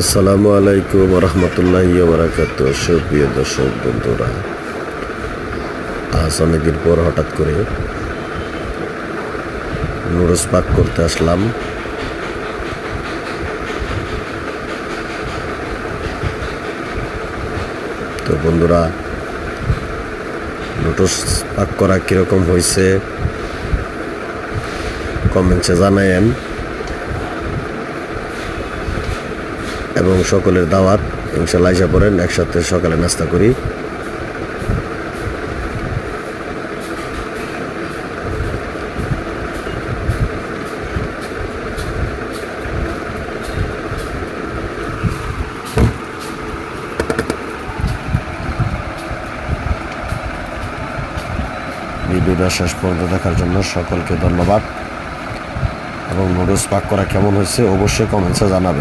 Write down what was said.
আসসালামু আলাইকুম রহমতুল্লাহি ওয়া বারাকাতুহু। সুপ্রিয় দর্শক বন্ধুরা, আজ অনেকদিন পর হঠাৎ করে নুডলস পাক করতে আসলাম। তো বন্ধুরা, নুডলস পাক করা কীরকম হয়েছে কমেন্টসে জানায়েন, এবং সকলের দাওয়াত ইনশাল্লাহ আইসা পড়েন, একসাথে সকালে নাস্তা করি। ভিডিওটা শেষ পর্যন্ত দেখার জন্য সকলকে ধন্যবাদ, এবং নুডলস পাক করা কেমন হয়েছে অবশ্যই কমেন্টসে জানাবেন।